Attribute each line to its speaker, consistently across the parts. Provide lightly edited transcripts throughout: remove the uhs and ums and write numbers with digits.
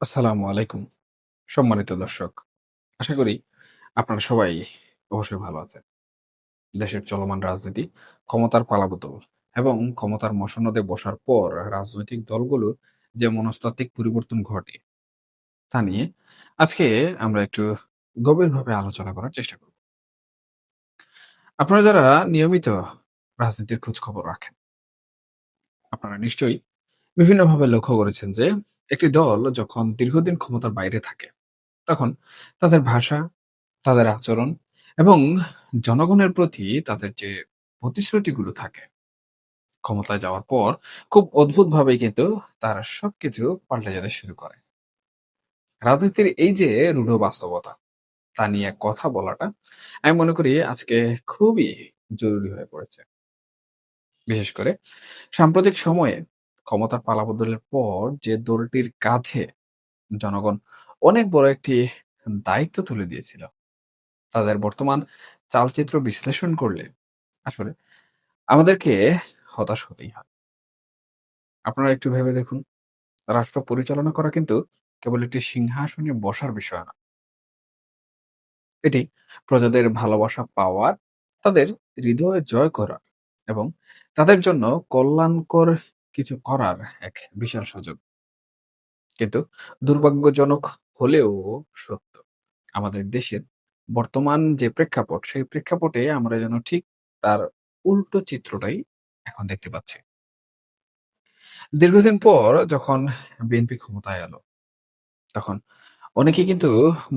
Speaker 1: আসসালামু আলাইকুম। সম্মানিত দর্শক। আশা করি আপনারা সবাই অবশ্যই ভালো আছেন। দেশের চলমান রাজনীতি, ক্ষমতার পালাবদল এবং ক্ষমতার মসনদে বসার পর রাজনৈতিক দলগুলোর যে মনস্তাত্ত্বিক পরিবর্তন ঘটে, তা নিয়ে আজকে আমরা একটু গভীরভাবে আলোচনা করার চেষ্টা করব। আপনারা যারা নিয়মিত রাজনীতির খোঁজখবর রাখেন, আপনারা নিশ্চয়ই বিভিন্নভাবে লক্ষ্য করেছেন যে একটি দল যখন দীর্ঘদিন ক্ষমতার বাইরে থাকে, তখন তাদের ভাষা, তাদের আচরণ এবং জনগণের প্রতি তাদের যে প্রতিশ্রুতিগুলো থাকে, ক্ষমতায় যাওয়ার পর খুব অদ্ভুতভাবেই কিন্তু তারা সবকিছু পাল্টে যেতে শুরু করে। রাজনীতির এই যে রূঢ় বাস্তবতা, তা নিয়ে কথা বলাটা আমি মনে করি আজকে খুবই জরুরি হয়ে পড়েছে। বিশেষ করে সাম্প্রতিক সময়ে ক্ষমতার পালাবদলের পর যে দলটির কাঁধে জনগণ অনেক বড় একটি দায়িত্ব তুলে দিয়েছিল, তাদের বর্তমান চালচিত্র বিশ্লেষণ করলে আসলে আমাদেরকে হতাশ হতেই হয়। আপনারা একটু ভেবে দেখুন, রাষ্ট্র পরিচালনা করা কিন্তু কেবল একটি সিংহাসনে বসার বিষয় না। এটি প্রজাদের ভালোবাসা পাওয়ার, তাদের হৃদয়ে জয় করার এবং তাদের জন্য কল্যাণকর কিছু করার এক বিশাল সুযোগ। কিন্তু দুর্ভাগ্যজনক হলেও সত্য, আমাদের দেশের বর্তমান যে প্রেক্ষাপট, সেই প্রেক্ষাপটে আমরা যেন ঠিক তার উল্টো চিত্রটাই এখন দেখতে পাচ্ছি। দীর্ঘদিন পর যখন বিএনপি ক্ষমতায় এলো, তখন অনেকেই কিন্তু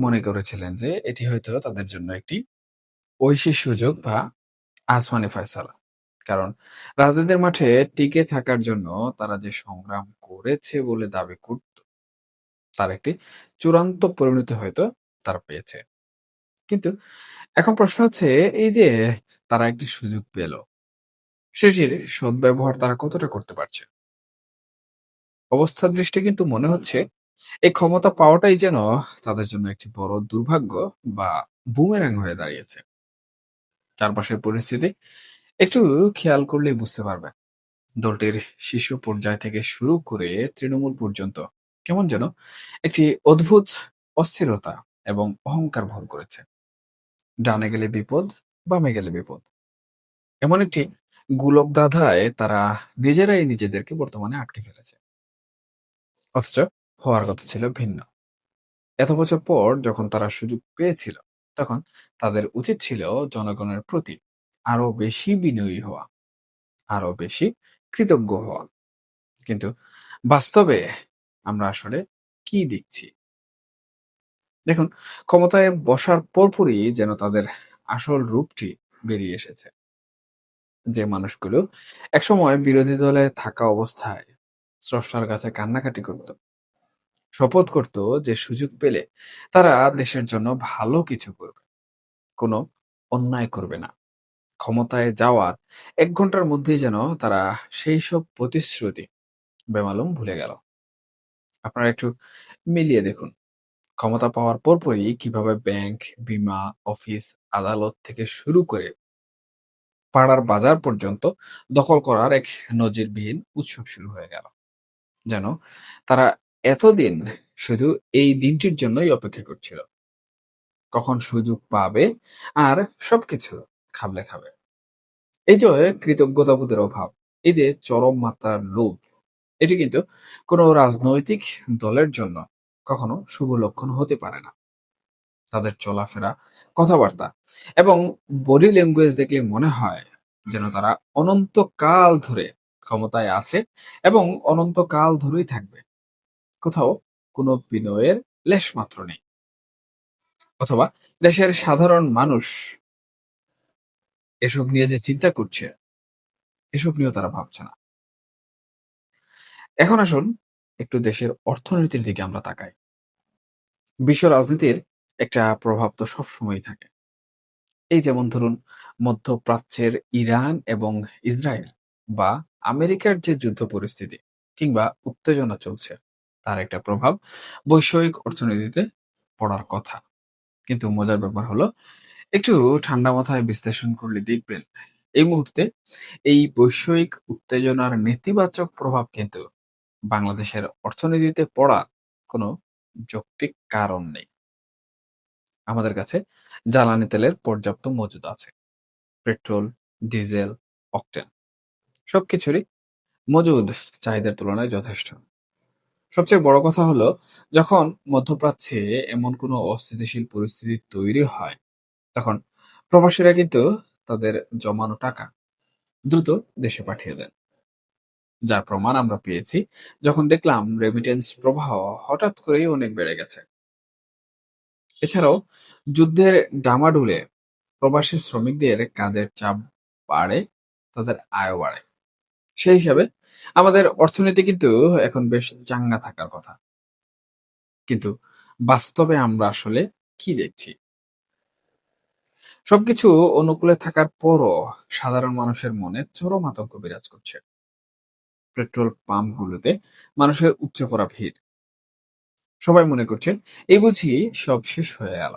Speaker 1: মনে করেছিলেন যে এটি হয়তো তাদের জন্য একটি ঐশী সুযোগ বা আসমানি ফয়সালা। কারণ রাজনীতির মাঠে টিকে থাকার জন্য তারা যে সংগ্রাম করেছে বলে দাবি করত, তার একটি চূড়ান্ত পরিণতি হয়তো তারা পেয়েছে। কিন্তু এখন প্রশ্ন হচ্ছে, এই যে তারা একটি সুযোগ পেল, সেটির সদ্ব্যবহার তারা কতটা করতে পারছে? অবস্থার দৃষ্টি কিন্তু মনে হচ্ছে এই ক্ষমতা পাওয়াটাই যেন তাদের জন্য একটি বড় দুর্ভাগ্য বা বুমেরাং হয়ে দাঁড়িয়েছে। চারপাশের পরিস্থিতি একটু খেয়াল করলেই বুঝতে পারবেন। দলটির শীর্ষ পর্যায় থেকে শুরু করে তৃণমূল পর্যন্ত কেমন যেন একটি অদ্ভুত অস্থিরতা এবং অহংকার ভর করেছে। ডানে গেলে বিপদ, বামে গেলে বিপদ, এমন একটি গোলক ধাঁধায় তারা নিজেরাই নিজেদেরকে বর্তমানে আটকে ফেলেছে। অথচ হওয়ার কথা ছিল ভিন্ন। এত বছর পর যখন তারা সুযোগ পেয়েছিল, তখন তাদের উচিত ছিল জনগণের প্রতি আরো বেশি বিনয়ী হওয়া, আরো বেশি কৃতজ্ঞ হওয়া। কিন্তু বাস্তবে আমরা আসলে কি দেখছি? দেখুন, ক্ষমতায় বসার পরপরই যেন তাদের আসল রূপটি বেরিয়ে এসেছে। যে মানুষগুলো একসময় বিরোধী দলে থাকা অবস্থায় স্রষ্টার কাছে কান্নাকাটি করত, শপথ করত যে সুযোগ পেলে তারা দেশের জন্য ভালো কিছু করবে, কোনো অন্যায় করবে না, ক্ষমতায় যাওয়ার ১ ঘন্টার মধ্যেই যেন তারা সেই সব প্রতিশ্রুতি বেমালুম ভুলে গেল। আপনারা একটু মিলিয়ে দেখুন, ক্ষমতা পাওয়ার পরপরই কিভাবে ব্যাংক, বীমা, অফিস, আদালত থেকে শুরু করে পাড়ার বাজার পর্যন্ত দখল করার এক নজিরবিহীন উৎসব শুরু হয়ে গেল। যেন তারা এতদিন শুধু এই দিনটির জন্যই অপেক্ষা করছিল, কখন সুযোগ পাবে আর সবকিছু খাবলে খাবে। এই যে কৃতজ্ঞতাবোধের অভাব, এই যে চরম মাত্রার লোভ, এটি কিন্তু কোনো রাজনৈতিক দলের জন্য কখনো শুভ লক্ষণ হতে পারে না। তাদের চলাফেরা, কথাবার্তা এবং বডি ল্যাঙ্গুয়েজ দেখলে মনে হয় যেন তারা অনন্তকাল ধরে ক্ষমতায় আছে এবং অনন্তকাল ধরেই থাকবে। কোথাও কোনো বিনয়ের লেশমাত্র নেই। অথবা দেশের সাধারণ মানুষ এসব নিয়ে যে চিন্তা করছে, এসব নিয়েও তারা ভাবছে না। এখন আসুন একটু দেশের অর্থনীতির দিকে আমরা তাকাই। বিশ্ব রাজনীতির একটা প্রভাব তো সবসময়ই থাকে। এই যেমন ধরুন, মধ্যপ্রাচ্যের ইরান এবং ইসরায়েল বা আমেরিকার যে যুদ্ধ পরিস্থিতি কিংবা উত্তেজনা চলছে, তার একটা প্রভাব বৈশ্বিক অর্থনীতিতে পড়ার কথা। কিন্তু মজার ব্যাপার হলো, একটু ঠান্ডা মাথায় বিশ্লেষণ করলে দেখবেন এই মুহূর্তে এই বৈশ্বিক উত্তেজনার নেতিবাচক প্রভাব কিন্তু বাংলাদেশের অর্থনীতিতে পড়ার কোনো যৌক্তিক কারণ নেই। আমাদের কাছে জ্বালানি তেলের পর্যাপ্ত মজুদ আছে। পেট্রোল, ডিজেল, অকটেন সবকিছুরই মজুদ চাহিদার তুলনায় যথেষ্ট। সবচেয়ে বড় কথা হলো, যখন মধ্যপ্রাচ্যে এমন কোনো অস্থিতিশীল পরিস্থিতি তৈরি হয়, তখন প্রবাসীরা কিন্তু তাদের জমানো টাকা দ্রুত দেশে পাঠিয়ে দেন। যার প্রমাণ আমরা পেয়েছি যখন দেখলাম রেমিটেন্স প্রবাহ হঠাৎ করেই অনেক বেড়ে গেছে। এছাড়াও যুদ্ধের ডামাডোলে প্রবাসী শ্রমিকদের কাঁধের চাপ বাড়ে, তাদের আয়ও বাড়ে। সেই হিসাবে আমাদের অর্থনীতি কিন্তু এখন বেশ চাঙ্গা থাকার কথা। কিন্তু বাস্তবে আমরা আসলে কি দেখছি? সবকিছু অনুকূলে থাকার পরও সাধারণ মানুষের মনে চরম আতঙ্ক বিরাজ করছে। পেট্রোল পাম্পগুলোতে মানুষের উপচে পড়া ভিড়। সবাই মনে করছেন এই বুঝি সব শেষ হয়ে গেল।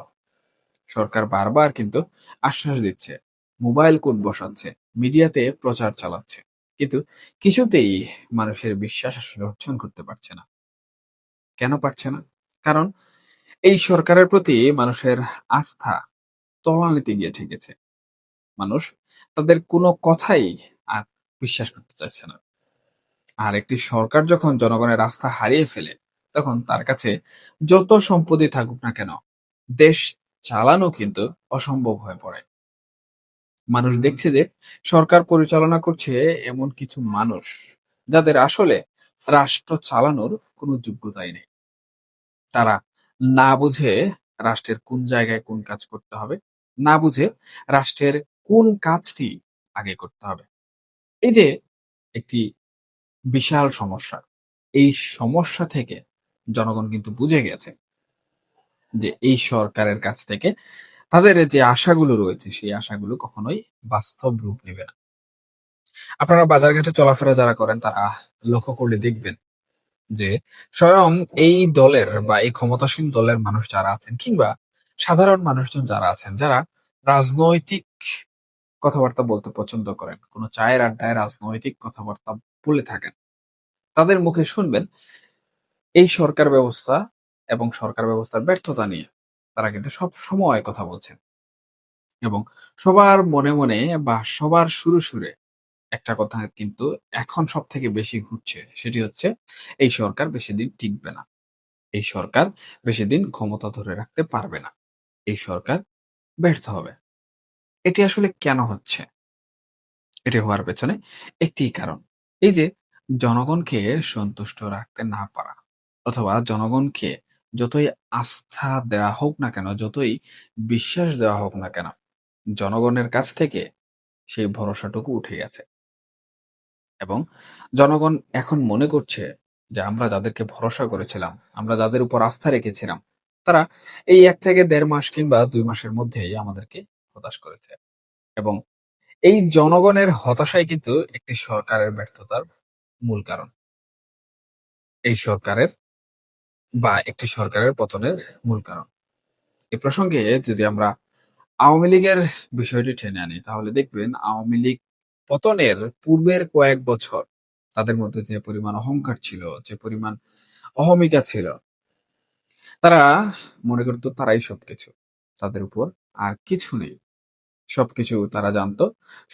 Speaker 1: সরকার বারবার কিন্তু আশ্বাস দিচ্ছে, মোবাইল কোর্ট বসাচ্ছে, মিডিয়াতে প্রচার চালাচ্ছে। কিন্তু কিছুতেই মানুষের বিশ্বাস আসলে অর্জন করতে পারছে না। কেন পারছে না? কারণ এই সরকারের প্রতি মানুষের আস্থা তলানিতে গিয়ে ঠেকেছে। মানুষ তাদের কোনো কথাই আর বিশ্বাস করতে চাইছে না। আর একটি সরকার যখন জনগণের আস্থা হারিয়ে ফেলে, তখন তার কাছে যত সম্পত্তি থাকুক না কেন, দেশ চালানো কিন্তু অসম্ভব হয়ে পড়ে। মানুষ দেখছে যে সরকার পরিচালনা করছে এমন কিছু মানুষ যাদের আসলে রাষ্ট্র চালানোর কোনো যোগ্যতাই নেই। তারা না বুঝে রাষ্ট্রের কোন জায়গায় কোন কাজ করতে হবে, না বুঝে রাষ্ট্রের কোন কাজটি আগে করতে হবে। এই যে একটি বিশাল সমস্যা, এই সমস্যা থেকে জনগণ কিন্তু বুঝে গেছে যে এই সরকারের কাছ থেকে তাদের যে আশাগুলো রয়েছে, সেই আশাগুলো কখনোই বাস্তব রূপ নেবে না। আপনারা বাজারঘাটে চলাফেরা যারা করেন, তারা লক্ষ্য করলে দেখবেন যে স্বয়ং এই দলের বা এই ক্ষমতাসীন দলের মানুষ যারা আছেন, কিংবা সাধারণ মানুষজন যারা আছেন, যারা রাজনৈতিক কথাবার্তা বলতে পছন্দ করেন, কোনো চায়ের আড্ডায় রাজনৈতিক কথাবার্তা বলে থাকেন, তাদের মুখে শুনবেন এই সরকার ব্যবস্থা এবং সরকার ব্যবস্থার ব্যর্থতা নিয়ে তারা কিন্তু সব সময় কথা বলছেন। এবং সবার মনে মনে বা সবার সুরে সুরে একটা কথা কিন্তু এখন সব থেকে বেশি ঘুরছে, সেটি হচ্ছে এই সরকার বেশি দিন টিকবে না, এই সরকার বেশি দিন ক্ষমতা ধরে রাখতে পারবে না, এই সরকার ব্যর্থ হবে। এটি আসলে কেন হচ্ছে? এটি হওয়ার পেছনে একটি কারণ, এই যে জনগণকে সন্তুষ্ট রাখতে না পারা, অথবা জনগণকে যতই আস্থা দেওয়া হোক না কেন, যতই বিশ্বাস দেওয়া হোক না কেন, জনগণের কাছ থেকে সেই ভরসাটুকু উঠে গেছে। এবং জনগণ এখন মনে করছে যে আমরা যাদেরকে ভরসা করেছিলাম, আমরা যাদের উপর আস্থা রেখেছিলাম, তারা এই ১ থেকে ১.৫ মাস কিংবা ২ মাসের মধ্যেই আমাদেরকে হতাশ করেছে। এবং এই জনগণের হতাশাই কিন্তু একটি সরকারের ব্যর্থতার মূল কারণ। এই সরকারের বা একটি সরকারের পতনের মূল কারণ। এ প্রসঙ্গে যদি আমরা আওয়ামী লীগের বিষয়টি টেনে আনি, তাহলে দেখবেন আওয়ামী লীগ পতনের পূর্বের কয়েক বছর তাদের মধ্যে যে পরিমাণ অহংকার ছিল, যে পরিমাণ অহমিকা ছিল, তারা মনে করত তারাই সবকিছু। তাদের উপর আর কিছু নেই। সবকিছু তারা জানতো।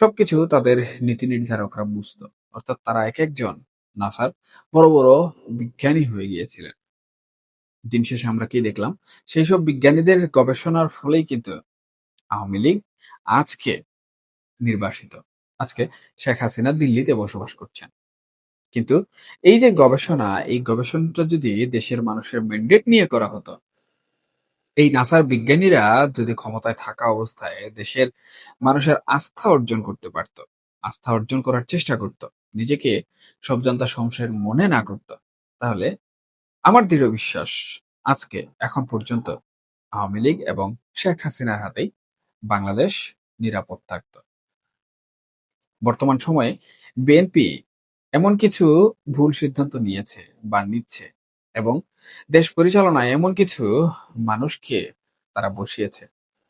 Speaker 1: সবকিছু তাদের নীতি নির্ধারকরা বুঝতো। অর্থাৎ তারা একেকজন নাসার বড়, বড় বিজ্ঞানী হয়ে গিয়েছিলেন। দিন শেষে আমরা কি দেখলাম? সেইসব বিজ্ঞানীদের গবেষণার ফলেই কিন্তু আওয়ামী লীগ আজকে নির্বাসিত। আজকে শেখ হাসিনা দিল্লিতে বসবাস করছেন। কিন্তু এই যে গবেষণা, এই গবেষণাটা যদি দেশের মানুষের ম্যান্ডেট নিয়ে করা হতো, এই নাসার বিজ্ঞানীরা যদি ক্ষমতায় থাকা অবস্থায় দেশের মানুষের আস্থা অর্জন করতে পারত, আস্থা অর্জন করার চেষ্টা করত, নিজেকে সবজান্তা সংশয়ের মনে না করত, তাহলে আমার দৃঢ় বিশ্বাস আজকে এখন পর্যন্ত আওয়ামী লীগ এবং শেখ হাসিনার হাতেই বাংলাদেশ নিরাপদ থাকত। বর্তমান সময়ে বিএনপি এমন কিছু ভুল সিদ্ধান্ত নিয়েছে বা নিচ্ছে, এবং দেশ পরিচালনায় এমন কিছু মানুষকে তারা বসিয়েছে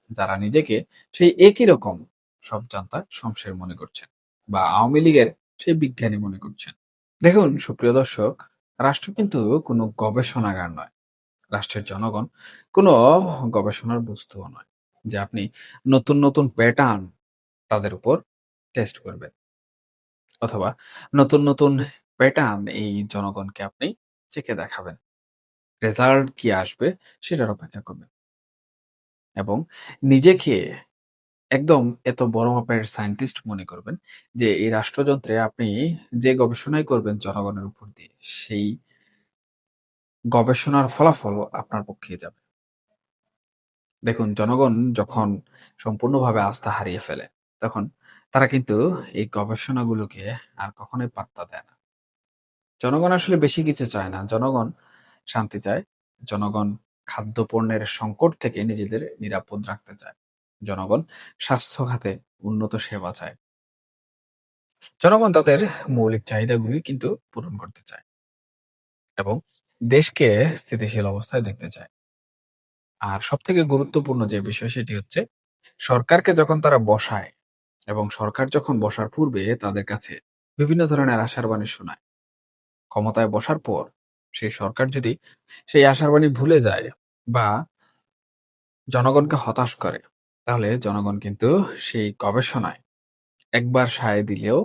Speaker 1: যারা নিজেকে সেই একই রকম সব জান্তা শমশের মনে করছেন, বা আওয়ামী লীগের সেই বিজ্ঞানী মনে করছেন। দেখুন সুপ্রিয় দর্শক, রাষ্ট্র কিন্তু কোনো গবেষণাগার নয়, রাষ্ট্রের জনগণ কোনো গবেষণার বস্তুও নয় যে আপনি নতুন প্যাটার্ন তাদের উপর টেস্ট করবেন অথবা নতুন প্যাটার্ন এই জনগণকে আপনি চেখে দেখাবেন। রেজাল্ট কি আসবে সেটার অপেক্ষা করবেন এবং নিজেকে একদম এত বড় মাপের সায়েন্টিস্ট মনে করবেন যে এই রাষ্ট্রযন্ত্রে আপনি যে গবেষণাই করবেন জনগণের উপর দিয়ে সেই গবেষণার ফলাফল আপনার পক্ষেই যাবে। দেখুন জনগণ যখন সম্পূর্ণভাবে আস্থা হারিয়ে ফেলে তখন তারা কিন্তু এই গবেষণাগুলোকে আর কখনোই পাত্তা দেয় না। জনগণ আসলে বেশি কিছু চায় না। জনগণ শান্তি চায়। জনগণ খাদ্যপণ্যের সংকট থেকে নিজেদের নিরাপদ রাখতে চায়। জনগণ স্বাস্থ্য খাতে উন্নত সেবা চায়। জনগণ তাদের মৌলিক চাহিদাগুলি কিন্তু পূরণ করতে চায় এবং দেশকে স্থিতিশীল অবস্থায় দেখতে চায়। আর সবথেকে গুরুত্বপূর্ণ যে বিষয় সেটি হচ্ছে সরকারকে যখন তারা বসায় এবং সরকার যখন বসার পূর্বে তাদের কাছে বিভিন্ন ধরনের আশার বাণী শোনায়। ক্ষমতায় বসার পর সেই সরকার যদি সেই আশার বাণী ভুলে যায় বা জনগণকে হতাশ করে, তাহলে জনগণ কিন্তু সেই গবেষণায় একবার সায় দিলেও,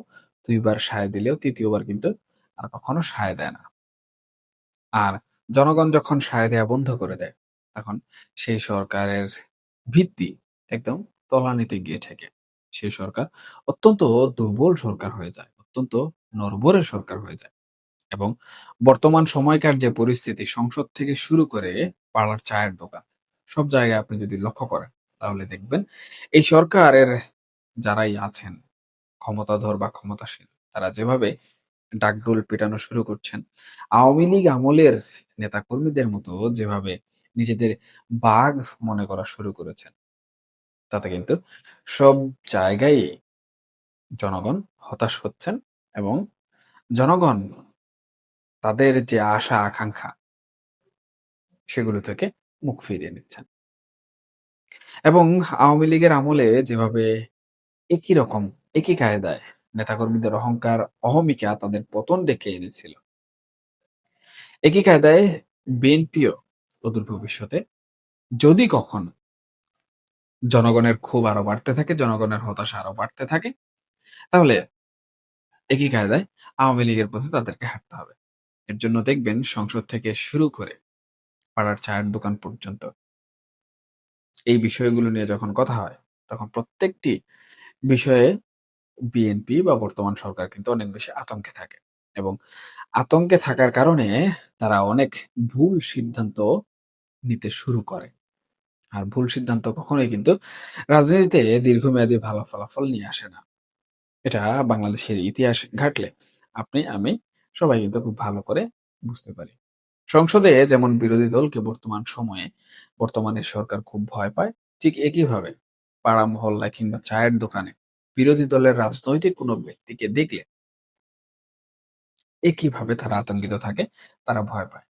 Speaker 1: ২ বার সায় দিলেও, ৩য় বার কিন্তু আর কখনো সায় দেয় না। আর জনগণ যখন সায় দেয়া বন্ধ করে দেয়, তখন সেই সরকারের ভিত্তি একদম তলানিতে গিয়ে ঠেকে। সেই সরকার অত্যন্ত দুর্বল সরকার হয়ে যায়। অত্যন্ত নড়বড়ে সরকার হয়ে যায়। এবং বর্তমান সময়কার যে পরিস্থিতি সংসদ থেকে শুরু করে পাড়ার চায়ের দোকান, সব জায়গায় আপনি যদি লক্ষ্য করেন, তাহলে দেখবেন এই সরকারের যারাই আছেন, ক্ষমতাধর বা ক্ষমতাসীন, তারা যেভাবে ডাকডোল পিটানো শুরু করছেন, আওয়ামী লীগ আমলের নেতাকর্মীদের মতো যেভাবে নিজেদের বাঘ মনে করা শুরু করেছেন, তাতে কিন্তু সব জায়গায় জনগণ হতাশ হচ্ছেন এবং জনগণ তাদের যে আশা আকাঙ্ক্ষা সেগুলো থেকে মুখ ফিরিয়ে নিচ্ছেন। এবং আওয়ামী লীগের আমলে যেভাবে একই রকম, একই কায়দায় নেতাকর্মীদের অহংকার, অহমিকা তাদের পতন ডেকে এনেছিল। একই কায়দায় বিএনপিও অদূর ভবিষ্যতে যদি কখনো জনগণের ক্ষোভ আরো বাড়তে থাকে, জনগণের হতাশা আরো বাড়তে থাকে, তাহলে একই কায়দায় আওয়ামী লীগের পথে তাদেরকে হাঁটতে হবে। এর জন্য দেখবেন সংসদ থেকে শুরু করে পাড়ার চায়ের দোকান পর্যন্ত এই বিষয়গুলো নিয়ে যখন কথা হয়, তখন প্রত্যেকটি বিষয়ে বিএনপি বা বর্তমান সরকার কিন্তু অনেক বেশি আতঙ্কে থাকে এবং আতঙ্কে থাকার কারণে তারা অনেক ভুল সিদ্ধান্ত নিতে শুরু করে। আর ভুল সিদ্ধান্ত কখনোই কিন্তু রাজনীতিতে দীর্ঘমেয়াদী ভালো ফলাফল নিয়ে আসে না। এটা বাংলাদেশের ইতিহাস ঘাঁটলে আপনি, আমি সবাই কিন্তু খুব ভালো করে বুঝতে পারি। সংসদে যেমন বিরোধী দলকে বর্তমান সময়ে বর্তমানের সরকার খুব ভয় পায়, ঠিক একইভাবে পাড়া মহল্লায় কিংবা চায়ের দোকানে বিরোধী দলের রাজনৈতিক কোনো ব্যক্তিকে দেখলে একইভাবে তারা আতঙ্কিত থাকে, তারা ভয় পায়।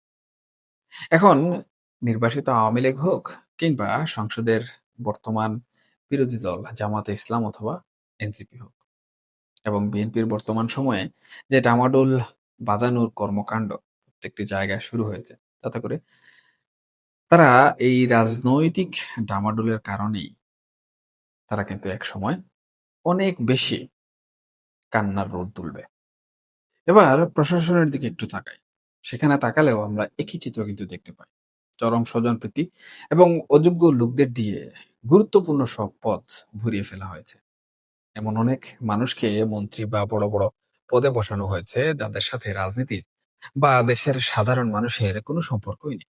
Speaker 1: এখন নির্বাসিত আওয়ামী লীগ হোক কিংবা সংসদের বর্তমান বিরোধী দল জামাতে ইসলাম অথবা এনসিপি হোক এবং বিএনপির বর্তমান সময়ে যে ডামাডোল বাজানোর কর্মকাণ্ড প্রত্যেকটি জায়গায় শুরু হয়েছে, তাতে করে তারা এই রাজনৈতিক ডামাডোলের কারণেই তারা কিন্তু একসময় অনেক বেশি কান্নার রোল তুলবে। এবার প্রশাসনের দিকে একটু তাকাই। সেখানে তাকালেও আমরা একই চিত্র কিন্তু দেখতে পাই। চরম স্বজনপ্রীতি এবং অযোগ্য লোকদের দিয়ে গুরুত্বপূর্ণ সব পদ ভরিয়ে ফেলা হয়েছে। এমন অনেক মানুষকে মন্ত্রী বা বড় পদে বসানো হয়েছে যাদের সাথে রাজনীতির বা দেশের সাধারণ মানুষের কোনো সম্পর্কই নেই।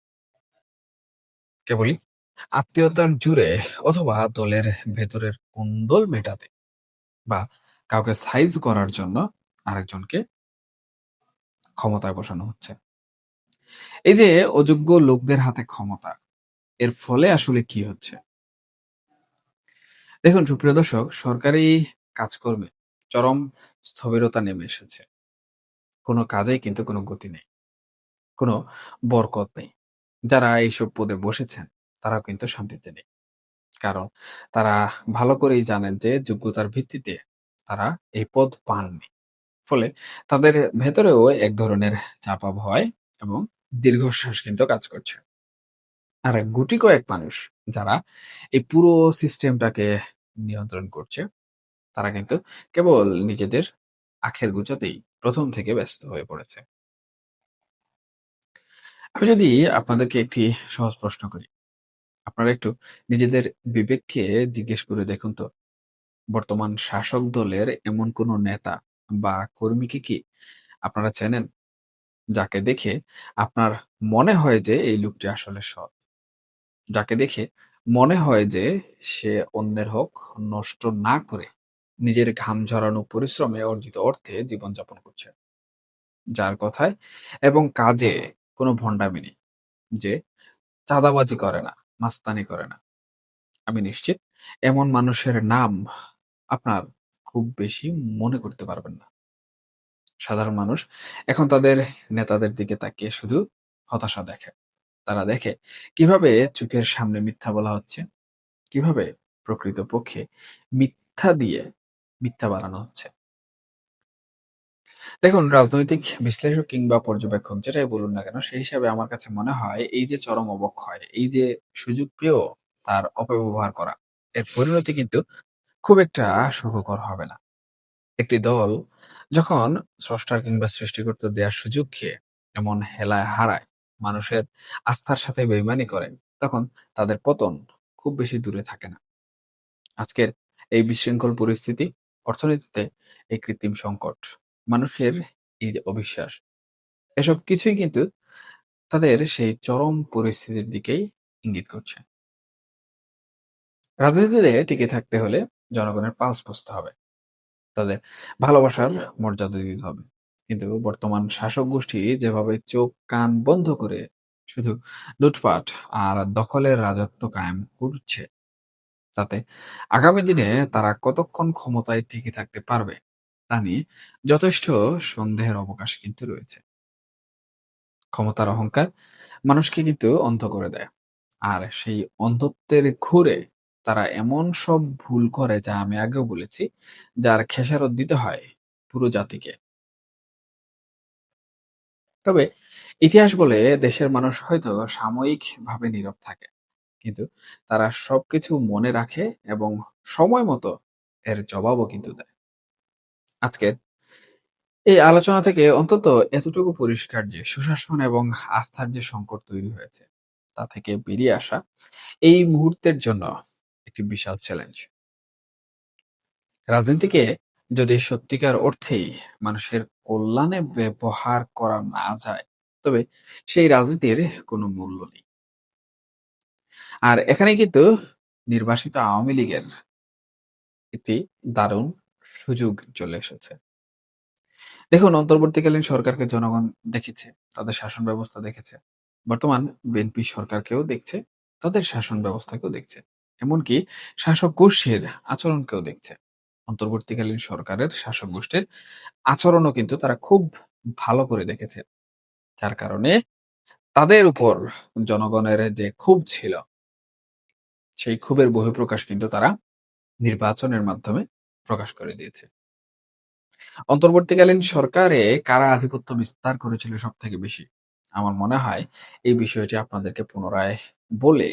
Speaker 1: কেবলই আত্মীয়তার জুড়ে অথবা দলের ভেতরের কোন্দল মেটাতে বা কাউকে সাইজ করার জন্য আরেকজনকে ক্ষমতায় বসানো হচ্ছে। এই যে অযোগ্য লোকদের হাতে ক্ষমতা, এর ফলে আসলে কি হচ্ছে? দেখুন সুপ্রিয় দর্শক, সরকারি কাজকর্মে চরম স্থবিরতা নেমে এসেছে। কোনো কাজেই কিন্তু কোনো গতি নেই। কোনো বরকত নেই। যারা এইসব পদে বসেছেন, তারাও কিন্তু শান্তিতে নেই। কারণ তারা ভালো করেই জানেন যে যোগ্যতার ভিত্তিতে তারা এই পদ পাননি। ফলে তাদের ভেতরেও এক ধরনের চাপা ভয় এবং দীর্ঘশ্বাস কিন্তু কাজ করছে। আর গুটি কয়েক মানুষ যারা এই পুরো সিস্টেমটাকে নিয়ন্ত্রণ করছে, তারা কিন্তু কেবল নিজেদের আখের গুছাতেই ১ম থেকে ব্যস্ত হয়ে পড়েছে। আমি যদি আপনাদেরকে একটি সহজ প্রশ্ন করি, আপনারা একটু নিজেদের বিবেককে জিজ্ঞেস করে দেখুন তো, বর্তমান শাসক দলের এমন কোনো নেতা বা কর্মীকে কি আপনারা চেনেন? যাকে দেখে আপনার মনে হয় যে এই লোকটি আসলে সৎ। যাকে দেখে মনে হয় যে সে অন্যের হক নষ্ট না করে নিজের ঘাম ঝরানো পরিশ্রমে অর্জিত অর্থে জীবনযাপন করছে। যার কথায় এবং কাজে কোনো ভণ্ডামি নেই। যে চাঁদাবাজি করে না, মাস্তানি করে না। আমি নিশ্চিত এমন মানুষের নাম আপনার খুব বেশি মনে করতে পারবেন না। সাধারণ মানুষ এখন তাদের নেতাদের দিকে তাকিয়ে শুধু হতাশা দেখে। তারা দেখে কিভাবে চোখের সামনে মিথ্যা বলা হচ্ছে, কিভাবে প্রকৃতপক্ষে মিথ্যা দিয়ে মিথ্যা বানানো হচ্ছে। দেখুন, রাজনৈতিক বিশ্লেষক কিংবা পর্যবেক্ষক যেটাই বলুন না কেন, সেই হিসাবে আমার কাছে মনে হয় এই যে চরম অবক্ষয়, এই যে সুযোগ পেয়েও তার অপব্যবহার করা, এর পরিণতি কিন্তু খুব একটা সুখকর হবে না। একটি দল যখন স্রষ্টা কিংবা সৃষ্টিকর্তা দেওয়ার সুযোগ খেয়ে এমন হেলায় হারায়, মানুষের আস্থার সাথে বেইমানি করে, তখন তাদের পতন খুব বেশি দূরে থাকে না। আজকের এই বিশৃঙ্খল পরিস্থিতি, অর্থনীতিতে এই কৃত্রিম সংকট, মানুষের এই যে অবিশ্বাস, এসব কিছুই কিন্তু তাদের সেই চরম পরিস্থিতির দিকেই ইঙ্গিত করছে। রাজনীতিতে টিকে থাকতে হলে জনগণের পালস বুঝতে হবে, তাদের ভালোবাসার মর্যাদা দিতে হবে। কিন্তু বর্তমান শাসক গোষ্ঠী যেভাবে চোখ কান বন্ধ করে শুধু লুটপাট আর দখলের রাজত্ব কায়েম করছে, তাতে আগামী দিনে তারা কতক্ষণ ক্ষমতায় টিকে থাকতে পারবে তা নিয়ে যথেষ্ট সন্দেহের অবকাশ কিন্তু রয়েছে। ক্ষমতার অহংকার মানুষকে কিন্তু অন্ধ করে দেয়। আর সেই অন্ধত্বের ঘুরে তারা এমন সব ভুল করে, যা আমি আগেও বলেছি, যার খেসারত দিতে হয় পুরো জাতিকে। তবে ইতিহাস বলে দেশের মানুষ হয়তো সাময়িকভাবে নীরব থাকে, কিন্তু তারা সবকিছু মনে রাখে এবং সময় মতো এর জবাবও কিন্তু দেয়। আজকের এই আলোচনা থেকে অন্তত এতটুকু পরিষ্কার যে সুশাসন এবং আস্থার যে সংকট তৈরি হয়েছে, তা থেকে বেরিয়ে আসা এই মুহূর্তের জন্য একটি বিশাল চ্যালেঞ্জ। রাজনীতিকে যদি সত্যিকার অর্থেই মানুষের কল্যাণে ব্যবহার করা না যায়, তবে সেই রাজনীতির কোনো মূল্য নেই। আর এখানে কিন্তু নির্বাসিত আওয়ামী লীগের একটি দারুণ সুযোগ চলে এসেছে। দেখুন, অন্তর্বর্তীকালীন সরকারকে জনগণ দেখেছে, তাদের শাসন ব্যবস্থা দেখেছে। বর্তমান বিএনপি সরকারকেও দেখছে, তাদের শাসন ব্যবস্থাকেও দেখছে। এমনকি শাসক গোষ্ঠীর আচরণকেও দেখছে। অন্তর্বর্তীকালীন সরকারের শাসক গোষ্ঠীর আচরণও কিন্তু তারা খুব ভালো করে দেখেছে। যার কারণে তাদের উপর জনগণের যে ক্ষোভ ছিল, সেই ক্ষোভের বহিঃপ্রকাশ কিন্তু তারা নির্বাচনের মাধ্যমে প্রকাশ করে দিয়েছে। অন্তর্বর্তীকালীন সরকারে কারা আধিপত্য বিস্তার করেছিল সবথেকে বেশি? আমার মনে হয় এই বিষয়টি আপনাদেরকে পুনরায় বলে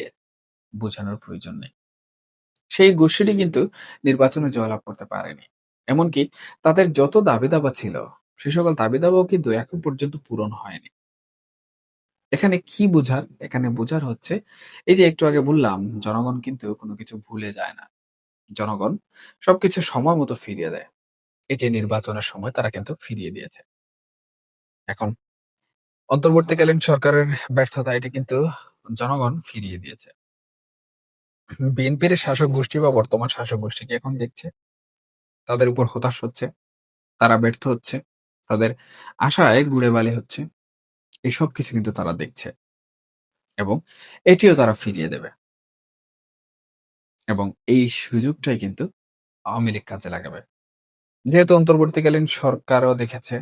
Speaker 1: বোঝানোর প্রয়োজন নেই। সেই গোষ্ঠীটি কিন্তু নির্বাচনে জয়লাভ করতে পারেনি। এমনকি তাদের যত দাবি-দাবা ছিল, সে সকল দাবি-দাবাও কিন্তু এখন পর্যন্ত পূরণ হয়নি। এখানে কি বোঝার? এখানে বোঝার হচ্ছে এই যে একটু আগে বললাম, জনগণ কিন্তু কোনো কিছু ভুলে যায় না। জনগণ সবকিছু সময় মতো ফিরিয়ে দেয়। এই যে নির্বাচনের সময় তারা কিন্তু ফিরিয়ে দিয়েছে। এখন অন্তর্বর্তীকালীন সরকারের ব্যর্থতা, এটি কিন্তু জনগণ ফিরিয়ে দিয়েছে। বিএনপির শাসক গোষ্ঠী বা বর্তমান শাসক গোষ্ঠীকে এখন দেখছে, তাদের উপর হতাশ হচ্ছে, তারা ব্যর্থ হচ্ছে, তাদের আশায় গুড়ে বালি হচ্ছে। এই সবকিছু কিন্তু তারা দেখছে এবং এটিও তারা ফিরিয়ে দেবে এবং এই সুযোগটাই কিন্তু আওয়ামী লীগ কাজে লাগাবে। যেহেতু অন্তর্বর্তীকালীন সরকারও দেখেছে,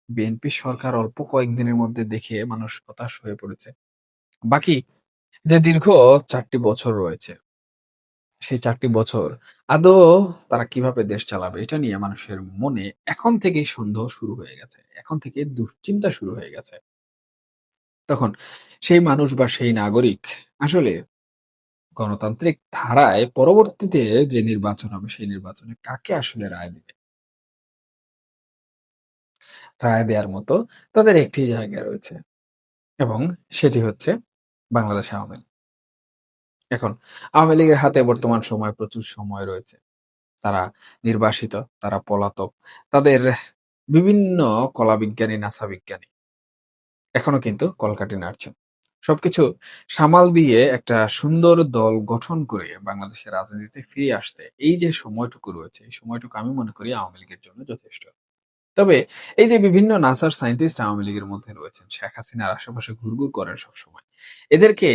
Speaker 1: বিএনপি সরকার অল্প কয়েকদিনের মধ্যে দেখে মানুষ হতাশ হয়ে পড়েছে। বাকি যে দীর্ঘ ৪ টি বছর রয়েছে, সেই ৪ টি বছর আদৌ তারা কিভাবে দেশ চালাবে, এটা নিয়ে মানুষের মনে এখন থেকেই সন্দেহ শুরু হয়ে গেছে। এখন থেকে দুশ্চিন্তা শুরু হয়ে গেছে। তখন সেই মানুষ বা সেই নাগরিক আসলে গণতান্ত্রিক ধারায় পরবর্তীতে যে নির্বাচন হবে সেই নির্বাচনে কাকে আসলে রায় দিবে? রায় দেয়ার মতো তাদের একটি জায়গা রয়েছে এবং সেটি হচ্ছে বাংলাদেশ আওয়ামী লীগ। এখন আওয়ামী লীগের হাতে বর্তমান সময়ে প্রচুর সময় রয়েছে। তারা নির্বাসিত, তারা পলাতক। তাদের বিভিন্ন কলাবিজ্ঞানী, নাসা বিজ্ঞানী এখনো কিন্তু কলকাঠি নাড়ছেন। সবকিছু সামাল দিয়ে একটা সুন্দর দল গঠন করে বাংলাদেশের রাজনীতিতে ফিরে আসতে এই যে সময়টুকু রয়েছে, এই সময়টুকু আমি মনে করি আওয়ামী লীগের জন্য যথেষ্ট। তবে এই যে বিভিন্ন নাসার সায়েন্টিস্ট আওয়ামী লীগের মধ্যে রয়েছেন, শেখ হাসিনার আশেপাশে ঘুরঘুর করেন সবসময়। এদেরকে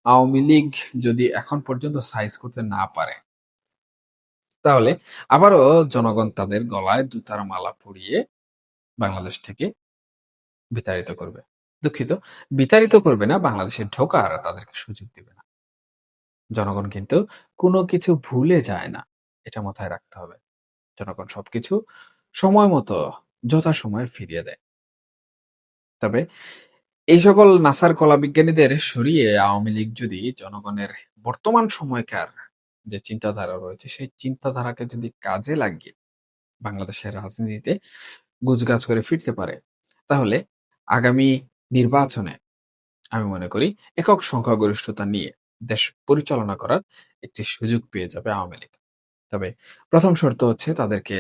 Speaker 1: আওয়ামী লীগ যদি এখন পর্যন্ত সাইজ করতে না পারে, তাহলে আবারও জনগণ তাদের গলায় জুতার মালা পরিয়ে বাংলাদেশ থেকে বিতাড়িত করবে। দুঃখিত, বিতাড়িত করবে না, বাংলাদেশে ঢোকার তাদেরকে সুযোগ দিবে না। জনগণ কিন্তু কোনো কিছু ভুলে যায় না। এটা মাথায় রাখতে হবে। জনগণ সবকিছু সময় মতো যথাসময়ে ফিরিয়ে দেয়। তবে এই সকল নাসার কলাবিজ্ঞানীদের সরিয়ে আওয়ামী লীগ যদি জনগণের বর্তমান সময়কার যে চিন্তাধারা রয়েছে, সেই চিন্তাধারাকে যদি কাজে লাগিয়ে বাংলাদেশের রাজনীতিতে গুজগাছ করে ফিরতে পারে, তাহলে আগামী নির্বাচনে আমি মনে করি একক সংখ্যাগরিষ্ঠতা নিয়ে দেশ পরিচালনা করার একটি সুযোগ পেয়ে যাবে আওয়ামী লীগ। তবে প্রথম শর্ত হচ্ছে তাদেরকে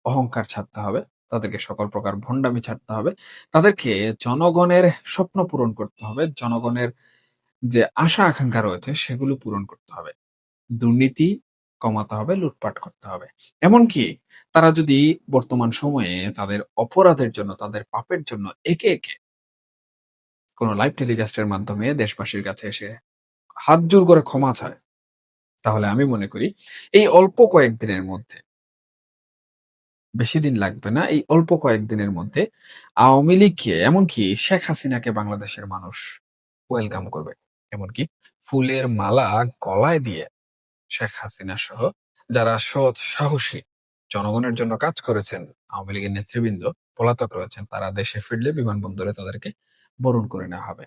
Speaker 1: অহংকার ছাড়তে হবে। তাদেরকে সকল প্রকার ভন্ডামি ছাড়তে হবে। তাদেরকে জনগণের স্বপ্ন পূরণ করতে হবে। জনগণের যে আশা আকাঙ্ক্ষা রয়েছে সেগুলো পূরণ করতে হবে। দুর্নীতি কমাতে হবে, লুটপাট করতে হবে। এমনকি তারা যদি বর্তমান সময়ে তাদের অপরাধের জন্য, তাদের পাপের জন্য একে কোন লাইভ টেলিকাস্টের মাধ্যমে দেশবাসীর কাছে এসে হাত জোড় করে ক্ষমা চায়, তাহলে আমি মনে করি এই অল্প কয়েকদিনের মধ্যে, বেশি দিন লাগবে না, এই অল্প কয়েকদিনের মধ্যে আওয়ামী লীগকে এমনকি শেখ হাসিনাকে বাংলাদেশের মানুষ ওয়েলকাম করবে। এমনকি ফুলের মালা গলায় দিয়ে শেখ হাসিনা সহ যারা সৎ, সাহসী, জনগণের জন্য কাজ করেছেন, আওয়ামী লীগের নেতৃবৃন্দ পলাতক রয়েছেন, তারা দেশে ফিরলে বিমানবন্দরে তাদেরকে বরণ করে নেওয়া হবে।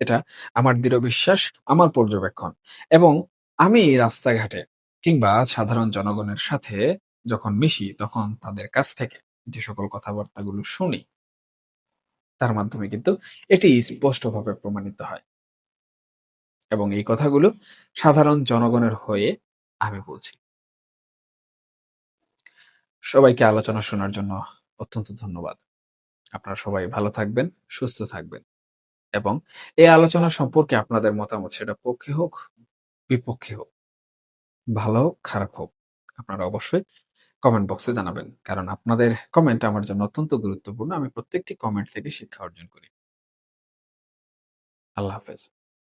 Speaker 1: এটা আমার দৃঢ় বিশ্বাস, আমার পর্যবেক্ষণ। এবং আমি রাস্তাঘাটে কিংবা সাধারণ জনগণের সাথে যখন মিশি, তখন তাদের কাছ থেকে যে সকল কথাবার্তাগুলো শুনি, তার মাধ্যমে কিন্তু এটি স্পষ্টভাবে প্রমাণিত হয়। এবং এই কথাগুলো সাধারণ জনগণের হয়ে আমি বলছি। সবাইকে আলোচনা শোনার জন্য অত্যন্ত ধন্যবাদ। আপনারা সবাই ভালো থাকবেন, সুস্থ থাকবেন এবং এই আলোচনা সম্পর্কে আপনাদের মতামত সেটা পক্ষে হোক, বিপক্ষে হোক, ভালো হোক, খারাপ হোক, আপনারা অবশ্যই কমেন্ট বক্সে জানাবেন। কারণ আপনাদের কমেন্ট আমার জন্য অত্যন্ত গুরুত্বপূর্ণ। আমি প্রত্যেকটি কমেন্ট থেকে শিক্ষা অর্জন করি। আল্লাহ হাফেজ।